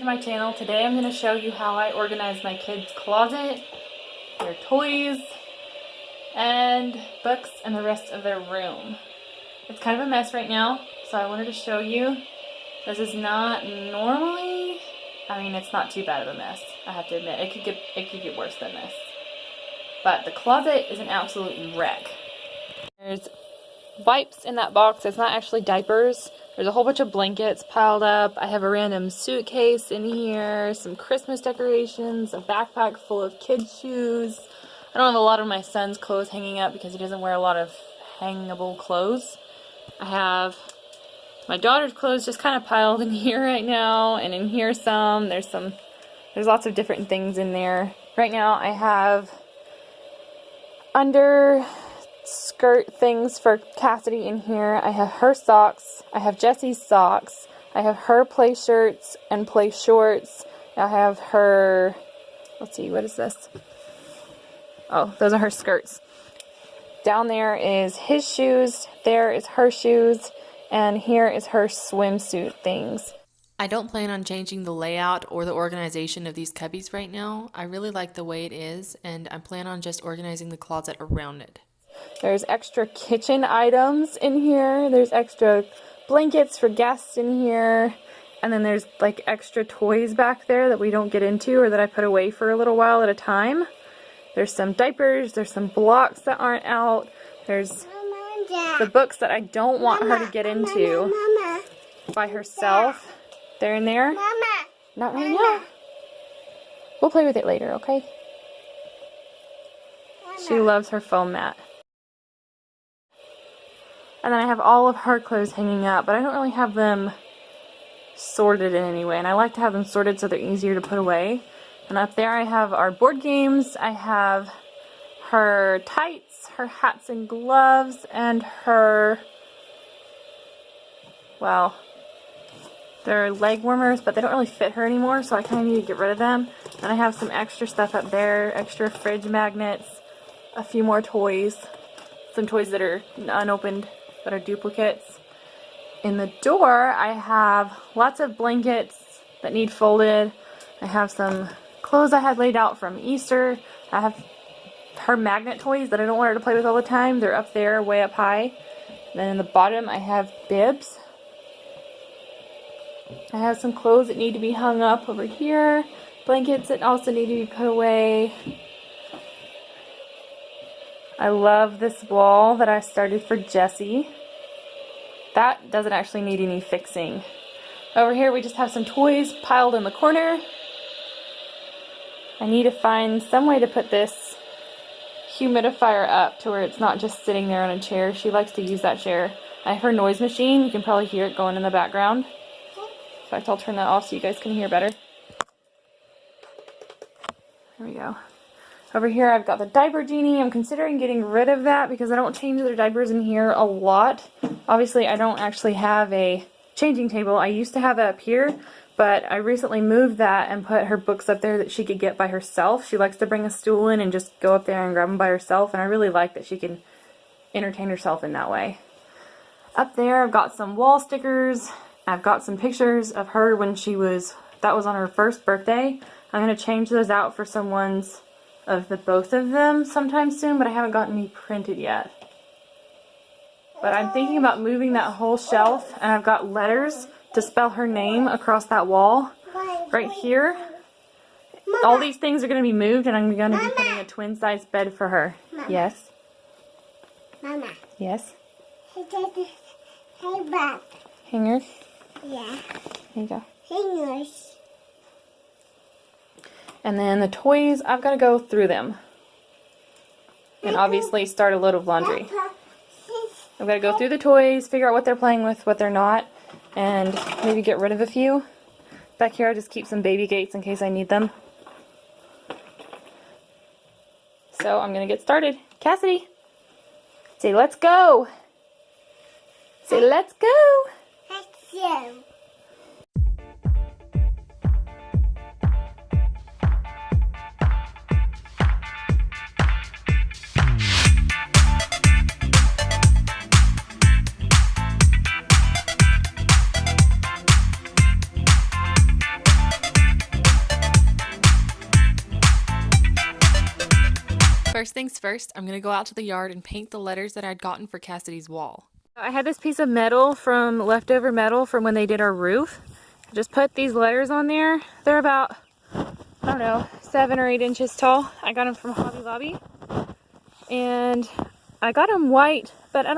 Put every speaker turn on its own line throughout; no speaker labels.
to my channel. Today I'm going to show you how I organize my kids' closet, their toys, and books, and the rest of their room. It's kind of a mess right now, so I wanted to show you. This is not normally, it's not too bad of a mess, I have to admit. It could get worse than this. But the closet is an absolute wreck. There's wipes in that box. It's not actually diapers. There's a whole bunch of blankets piled up. I have a random suitcase in here, some Christmas decorations, a backpack full of kids' shoes. I don't have a lot of my son's clothes hanging up because he doesn't wear a lot of hangable clothes. I have my daughter's clothes just kind of piled in here right now, and in here some. There's lots of different things in there. Right now I have under skirt things for Cassidy in here. I have her socks. I have Jessie's socks. I have her play shirts and play shorts. I have her, let's see, what is this? Oh, those are her skirts. Down there is his shoes. There is her shoes. And here is her swimsuit things.
I don't plan on changing the layout or the organization of these cubbies right now. I really like the way it is, and I plan on just organizing the closet around it.
There's extra kitchen items in here. There's extra blankets for guests in here. And then there's like extra toys back there that we don't get into or that I put away for a little while at a time. There's some diapers. There's some blocks that aren't out. There's the books that I don't want her to get into by herself. They're in there. Not right now. We'll play with it later, okay? She loves her foam mat. And then I have all of her clothes hanging up, but I don't really have them sorted in any way. And I like to have them sorted so they're easier to put away. And up there I have our board games. I have her tights, her hats and gloves, and her, well, they're leg warmers, but they don't really fit her anymore, so I kind of need to get rid of them. And I have some extra stuff up there, extra fridge magnets, a few more toys, some toys that are unopened, that are duplicates. In the door, I have lots of blankets that need folded. I have some clothes I had laid out from Easter. I have her magnet toys that I don't want her to play with all the time. They're up there, way up high. And then in the bottom, I have bibs. I have some clothes that need to be hung up over here. Blankets that also need to be put away. I love this wall that I started for Jessie. That doesn't actually need any fixing. Over here we just have some toys piled in the corner. I need to find some way to put this humidifier up to where it's not just sitting there on a chair. She likes to use that chair. I have her noise machine. You can probably hear it going in the background. In fact, I'll turn that off so you guys can hear better. There we go. Over here I've got the diaper genie. I'm considering getting rid of that because I don't change their diapers in here a lot. Obviously I don't actually have a changing table. I used to have it up here, but I recently moved that and put her books up there that she could get by herself. She likes to bring a stool in and just go up there and grab them by herself, and I really like that she can entertain herself in that way. Up there I've got some wall stickers. I've got some pictures of her when that was on her first birthday. I'm going to change those out for some ones of both of them sometime soon, but I haven't gotten any printed yet. But I'm thinking about moving that whole shelf, and I've got letters to spell her name across that wall right here. All these things are going to be moved, and I'm going to be putting a twin-size bed for her. Mama. Yes?
Mama.
Yes?
Hey, back.
Hangers?
Yeah.
There you go.
Hangers.
And then the toys, I've got to go through them. And obviously start a load of laundry. I've got to go through the toys, figure out what they're playing with, what they're not, and maybe get rid of a few. Back here I just keep some baby gates in case I need them. So I'm going to get started. Cassidy, say let's go. Say let's go.
Let's go.
First things first, I'm going to go out to the yard and paint the letters that I'd gotten for Cassidy's wall.
I had this piece of metal leftover metal from when they did our roof. I just put these letters on there. They're about, I don't know, 7 or 8 inches tall. I got them from Hobby Lobby. And I got them white, but I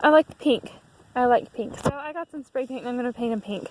like the pink. I like pink. So I got some spray paint and I'm going to paint them pink.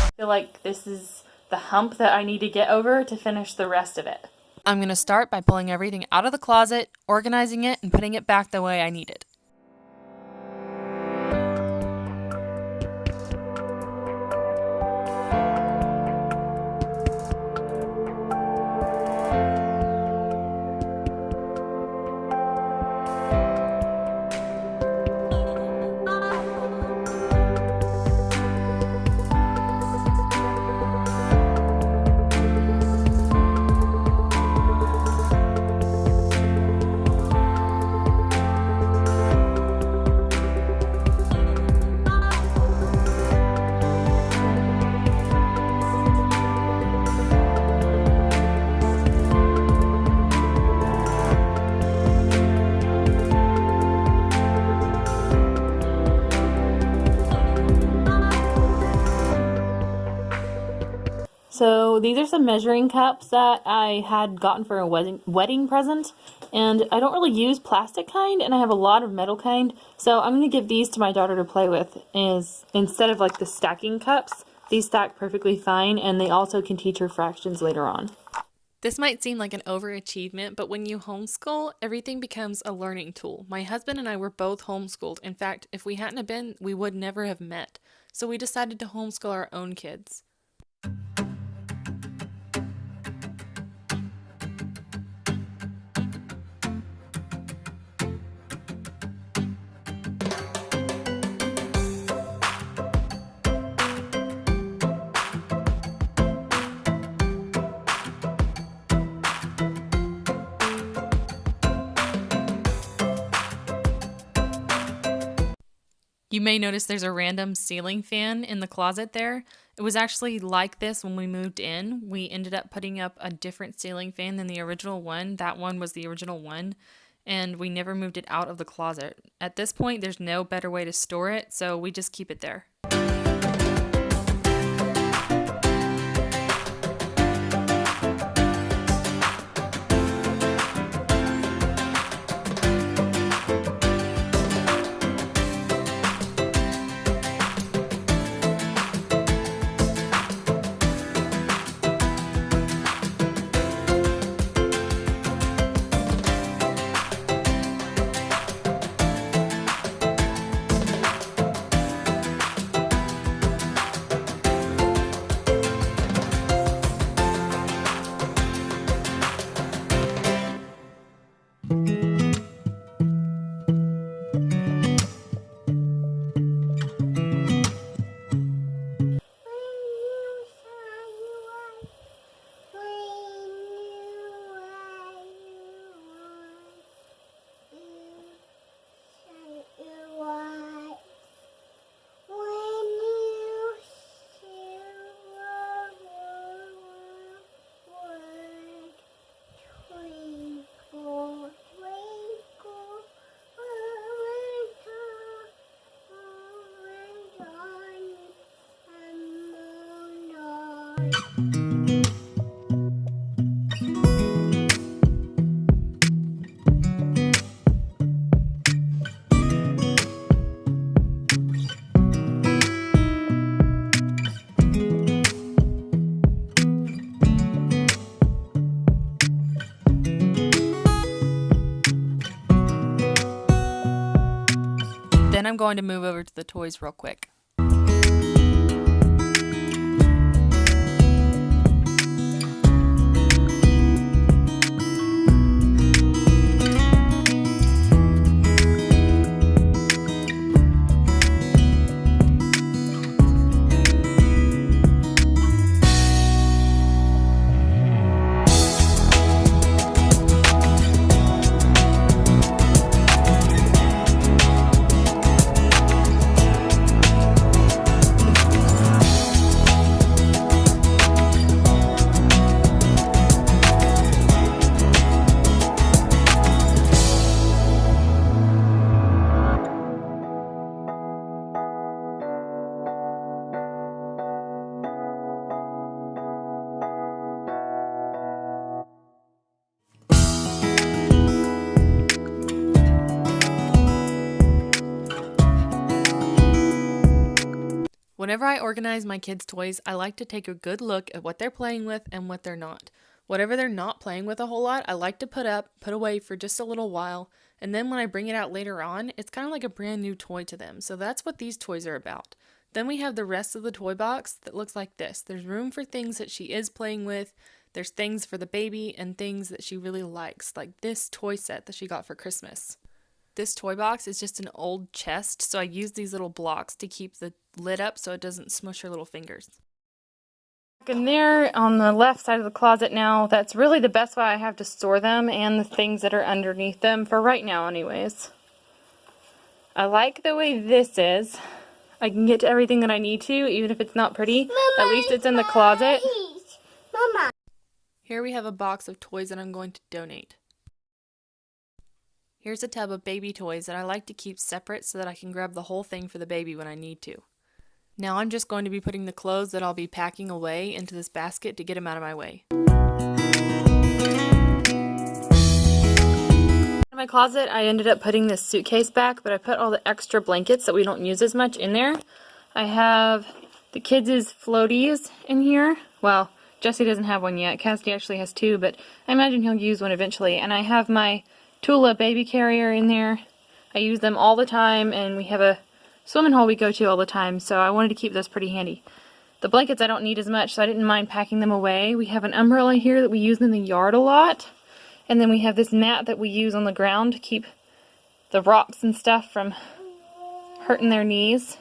I feel like this is the hump that I need to get over to finish the rest of it.
I'm going to start by pulling everything out of the closet, organizing it, and putting it back the way I need it.
So these are some measuring cups that I had gotten for a wedding present, and I don't really use plastic kind, and I have a lot of metal kind, so I'm going to give these to my daughter to play with. Instead of like the stacking cups, these stack perfectly fine, and they also can teach her fractions later on.
This might seem like an overachievement, but when you homeschool, everything becomes a learning tool. My husband and I were both homeschooled. In fact, if we hadn't have been, we would never have met. So we decided to homeschool our own kids. You may notice there's a random ceiling fan in the closet there. It was actually like this when we moved in. We ended up putting up a different ceiling fan than the original one. That one was the original one, and we never moved it out of the closet. At this point, there's no better way to store it, so we just keep it there. Then I'm going to move over to the toys real quick. Whenever I organize my kids' toys, I like to take a good look at what they're playing with and what they're not. Whatever they're not playing with a whole lot, I like to put away for just a little while, and then when I bring it out later on, it's kind of like a brand new toy to them. So that's what these toys are about. Then we have the rest of the toy box that looks like this. There's room for things that she is playing with. There's things for the baby and things that she really likes, like this toy set that she got for Christmas. This toy box is just an old chest, so I use these little blocks to keep the lid up so it doesn't smush her little fingers.
In there on the left side of the closet now, that's really the best way I have to store them and the things that are underneath them, for right now anyways. I like the way this is. I can get to everything that I need to, even if it's not pretty.
Mama,
at least it's in the closet.
Mama.
Here we have a box of toys that I'm going to donate. Here's a tub of baby toys that I like to keep separate so that I can grab the whole thing for the baby when I need to. Now I'm just going to be putting the clothes that I'll be packing away into this basket to get them out of my way.
In my closet, I ended up putting this suitcase back, but I put all the extra blankets that we don't use as much in there. I have the kids' floaties in here. Well, Jesse doesn't have one yet. Cassidy actually has two, but I imagine he'll use one eventually. And I have my Tula baby carrier in there. I use them all the time, and we have a swimming hole we go to all the time, so I wanted to keep those pretty handy. The blankets I don't need as much, so I didn't mind packing them away. We have an umbrella here that we use in the yard a lot. And then we have this mat that we use on the ground to keep the rocks and stuff from hurting their knees,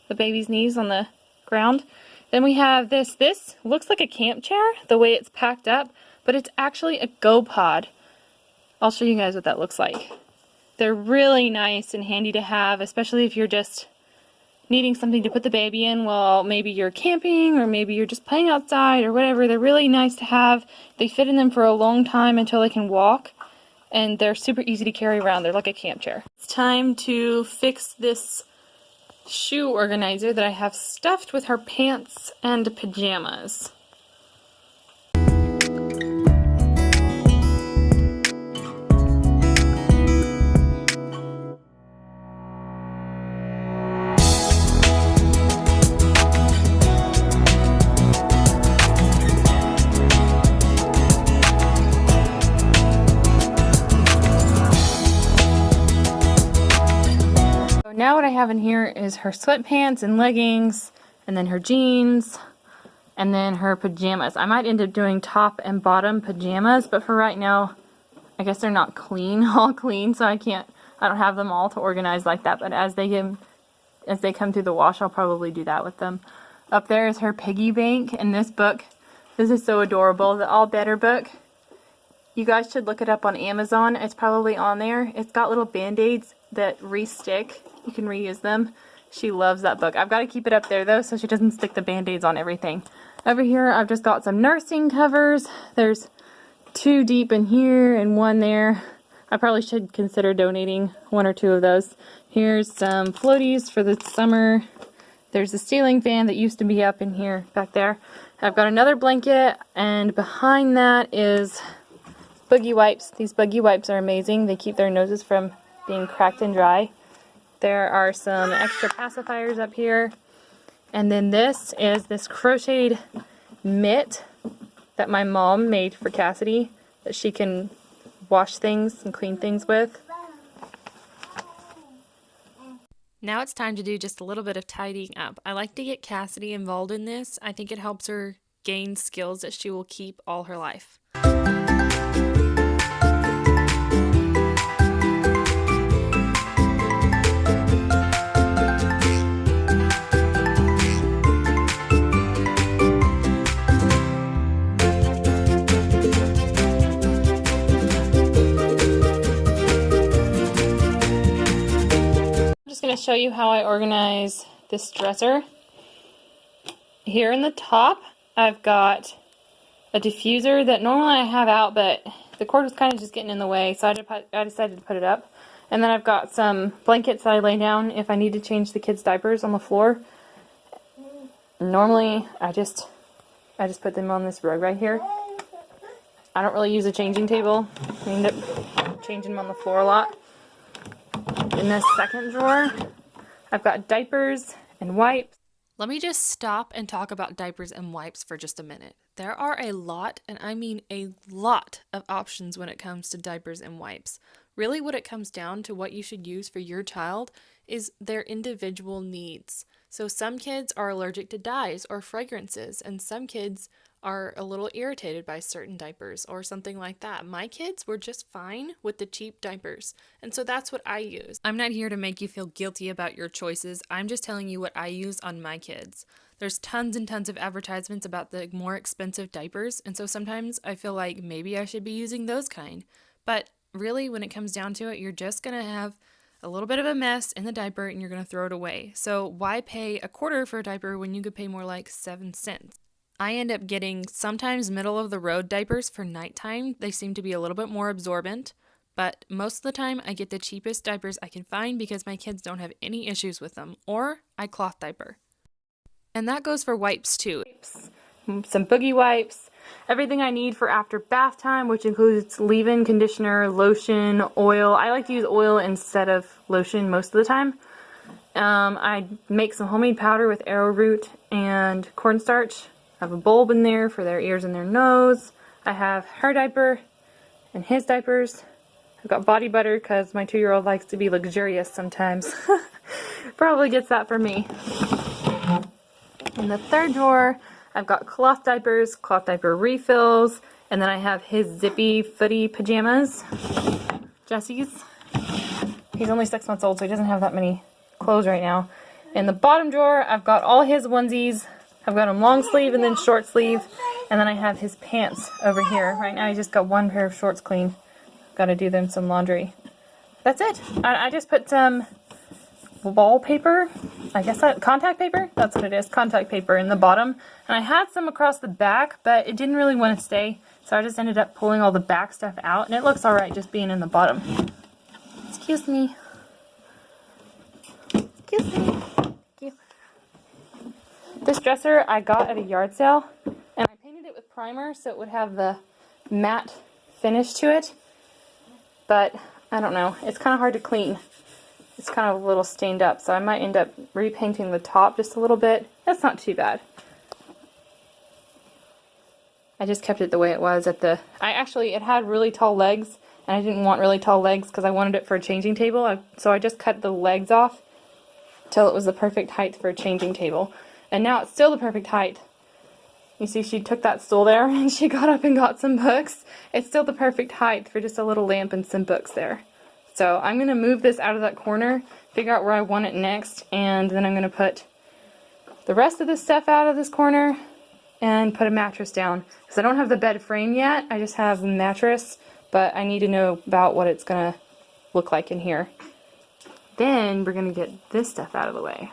the baby's knees on the ground. Then we have this. This looks like a camp chair, the way it's packed up, but it's actually a GoPod. I'll show you guys what that looks like. They're really nice and handy to have, especially if you're just needing something to put the baby in while maybe you're camping or maybe you're just playing outside or whatever. They're really nice to have. They fit in them for a long time until they can walk, and they're super easy to carry around. They're like a camp chair. It's time to fix this shoe organizer that I have stuffed with her pants and pajamas. Now what I have in here is her sweatpants and leggings, and then her jeans, and then her pajamas. I might end up doing top and bottom pajamas, but for right now, I guess they're not clean, all clean, so I don't have them all to organize like that, but as they come through the wash, I'll probably do that with them. Up there is her piggy bank, and this book, this is so adorable, the All Better book. You guys should look it up on Amazon. It's probably on there. It's got little band-aids that re-stick. You can reuse them. She loves that book. I've got to keep it up there though so she doesn't stick the band-aids on everything. Over here I've just got some nursing covers. There's 2 deep in here and 1 there. I probably should consider donating 1 or 2 of those. Here's some floaties for the summer. There's a ceiling fan that used to be up in here back there. I've got another blanket, and behind that is boogie wipes. These boogie wipes are amazing. They keep their noses from being cracked and dry. There are some extra pacifiers up here. And then this is this crocheted mitt that my mom made for Cassidy that she can wash things and clean things with.
Now it's time to do just a little bit of tidying up. I like to get Cassidy involved in this. I think it helps her gain skills that she will keep all her life.
Going to show you how I organize this dresser. Here in the top I've got a diffuser that normally I have out, but the cord was kind of just getting in the way, so I decided to put it up. And then I've got some blankets that I lay down if I need to change the kids' diapers on the floor. Normally I just put them on this rug right here. I don't really use a changing table. I end up changing them on the floor a lot. In this second drawer, I've got diapers and wipes.
Let me just stop and talk about diapers and wipes for just a minute. There are a lot, and I mean a lot, of options when it comes to diapers and wipes. Really, what it comes down to what you should use for your child is their individual needs. So some kids are allergic to dyes or fragrances, and some kids are a little irritated by certain diapers or something like that. My kids were just fine with the cheap diapers, and so that's what I use. I'm not here to make you feel guilty about your choices. I'm just telling you what I use on my kids. There's tons and tons of advertisements about the more expensive diapers, and so sometimes I feel like maybe I should be using those kind. But really, when it comes down to it, you're just going to have a little bit of a mess in the diaper and you're going to throw it away. So why pay a quarter for a diaper when you could pay more like 7 cents? I end up getting sometimes middle of the road diapers for nighttime. They seem to be a little bit more absorbent, but most of the time I get the cheapest diapers I can find because my kids don't have any issues with them, or I cloth diaper. And that goes for wipes too.
Some boogie wipes, everything I need for after bath time, which includes leave-in conditioner, lotion, oil. I like to use oil instead of lotion most of the time. I make some homemade powder with arrowroot and cornstarch. I have a bulb in there for their ears and their nose. I have her diaper and his diapers. I've got body butter because my 2-year-old likes to be luxurious sometimes. Probably gets that from me. In the third drawer, I've got cloth diaper refills, and then I have his zippy footy pajamas. Jesse's. He's only 6 months old, so he doesn't have that many clothes right now. In the bottom drawer, I've got all his onesies. I've got him long sleeve and then short sleeve, and then I have his pants over here. Right now, he's just got one pair of shorts clean. Got to do them some laundry. That's it. I just put some wallpaper, I guess that contact paper, that's what it is, contact paper in the bottom, and I had some across the back, but it didn't really want to stay, so I just ended up pulling all the back stuff out, and it looks alright just being in the bottom. Excuse me. Excuse me. Thank you. This dresser I got at a yard sale, and I painted it with primer so it would have the matte finish to it, but I don't know, it's kind of hard to clean. It's kind of a little stained up, so I might end up repainting the top just a little bit. That's not too bad. I just kept it the way it was at the... it had really tall legs, and I didn't want really tall legs because I wanted it for a changing table, so I just cut the legs off till it was the perfect height for a changing table. And now it's still the perfect height. You see, she took that stool there, and she got up and got some books. It's still the perfect height for just a little lamp and some books there. So I'm going to move this out of that corner, figure out where I want it next, and then I'm going to put the rest of this stuff out of this corner and put a mattress down. Because I don't have the bed frame yet, I just have the mattress, but I need to know about what it's going to look like in here. Then we're going to get this stuff out of the way.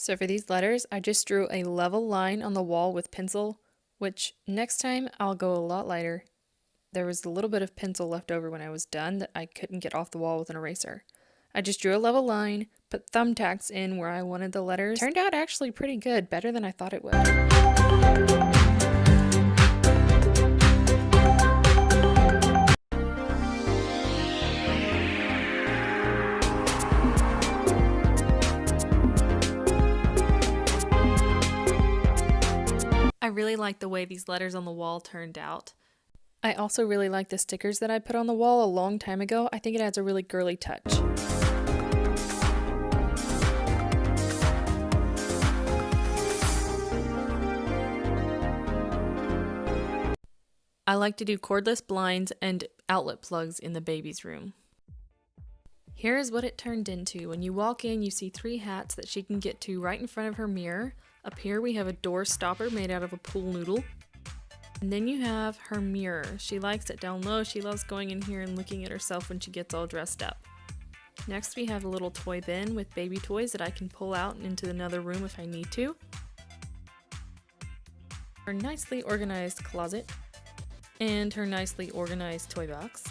So for these letters, I just drew a level line on the wall with pencil, which next time I'll go a lot lighter. There was a little bit of pencil left over when I was done that I couldn't get off the wall with an eraser. I just drew a level line, put thumbtacks in where I wanted the letters. Turned out actually pretty good, better than I thought it would. I really like the way these letters on the wall turned out. I also really like the stickers that I put on the wall a long time ago. I think it adds a really girly touch. I like to do cordless blinds and outlet plugs in the baby's room. Here is what it turned into. When you walk in, you see 3 hats that she can get to right in front of her mirror. Up here we have a door stopper made out of a pool noodle. And then you have her mirror. She likes it down low. She loves going in here and looking at herself when she gets all dressed up. Next we have a little toy bin with baby toys that I can pull out into another room if I need to. Her nicely organized closet and her nicely organized toy box.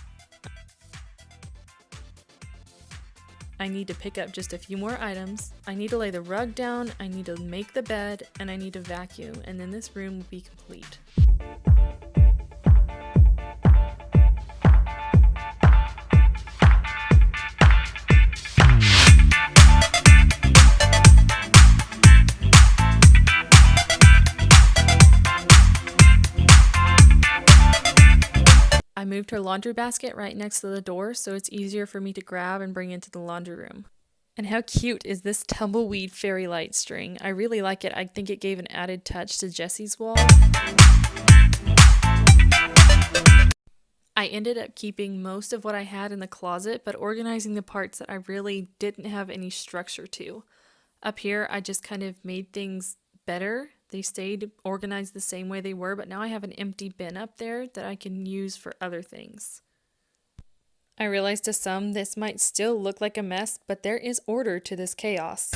I need to pick up just a few more items. I need to lay the rug down, I need to make the bed, and I need to vacuum, and then this room will be complete. I moved her laundry basket right next to the door so it's easier for me to grab and bring into the laundry room. And how cute is this tumbleweed fairy light string? I really like it. I think it gave an added touch to Jessie's wall. I ended up keeping most of what I had in the closet, but organizing the parts that I really didn't have any structure to. Up here, I just kind of made things better. They stayed organized the same way they were, but now I have an empty bin up there that I can use for other things. I realize to some this might still look like a mess, but there is order to this chaos.